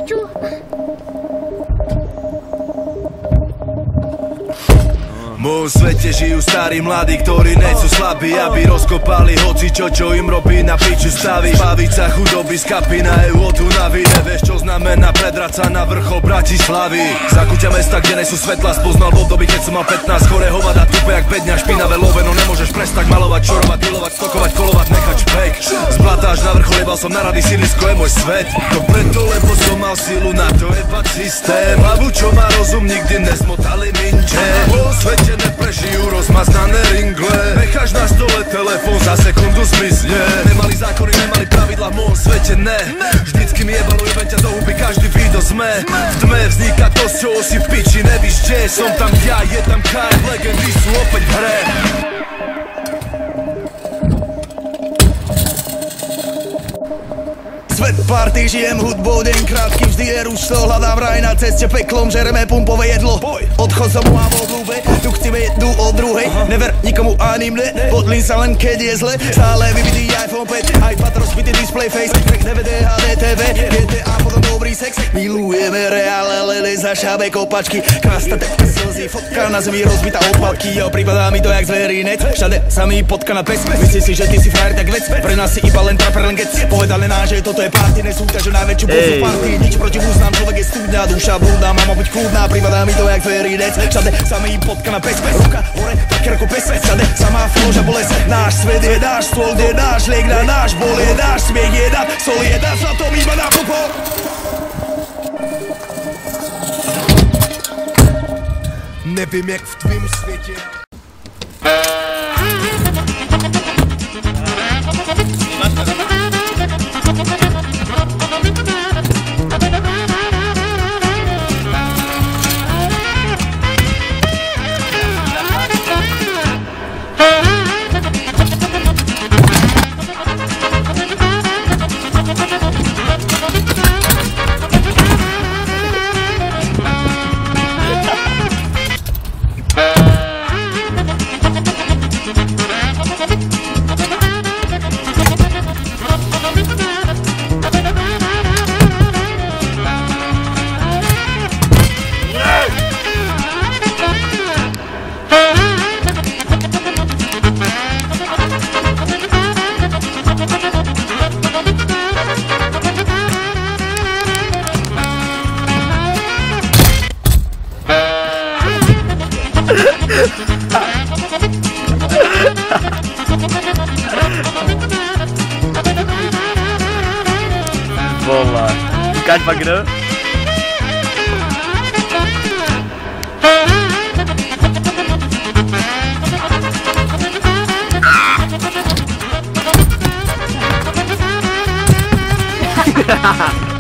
piču. V mojom svete žijú starí mladí, ktorí nechcú slabí, aby rozkopali hoci čo im robí na piču staví. Zbaviť sa chudoby z kapy na EU od Unavy. Nevieš čo znamená predrať sa na vrchol Bratislavy. Zakúťa mesta, kde nejsú svetla, spoznal v období, keď som mal 15. Chore hovada, tupe jak bedňa, špinavé love. No nemôžeš prestať malovať, čorovať, milovať, stokovať, kolovať, nechať špek. Z blata až na vrchol, jebal som na rady, sídlisko je môj svet. To preto, lebo som mal silu na to jebať systém. Hlavu, čo má rozum, nikdy nezmotali minče. Po svete neprežijú rozmaznané ringle. Necháš na stole telefón, za sekundu zmizne. Nemali zákony, nemali pravidla, v môjom svete ne. Vždycky mi jebalo, jebem ťa do huby, každý video sme. V tme vzniká to, z čoho si v piči, nevíš kde. Som tam ja, je tam Kaj, legendy sú opäť v hre. Svet party, žijem hudbou, deň krátky, vždy je rušto. Hľadám raj na ceste peklom, žereme pumpové jedlo. Odchod som mám v oblúbe, tu chceme jednu od druhej. Never nikomu ani mne, podlím sa len keď je zle. Stále vybitý iPhone 5, iPad rozbitý display face. Track DVD, HDTV, GTA, potom dobrý sex. Milujeme reál, ale nezašáme kopačky. Krasta, tak slzy, fotka na zemi rozbitá odpadky. Jo, pripadá mi to jak zverinec, všade sa mi potka na pes. Myslíš si, že ty si frajer, tak vec, pre nás si iba len traper, len gec. Povedal len že toto je party, nesúťaž o najväčšiu bosu party. Nič proti úznám, človek je studňa, duša blúdna, mama buď kľudná, pripadá mi to jak zverinec. Všade sa mi potka na pes, ruka hore, taker ako pes. Všade sa má floža bolesť, náš svet je náš, stôl je náš, liek na náš, bol je náš, smiech je náš, sol je náš, na tom iba na popol. Nevím jak v tvým svete. Bola. Ukáž pak kdo? Hahaha.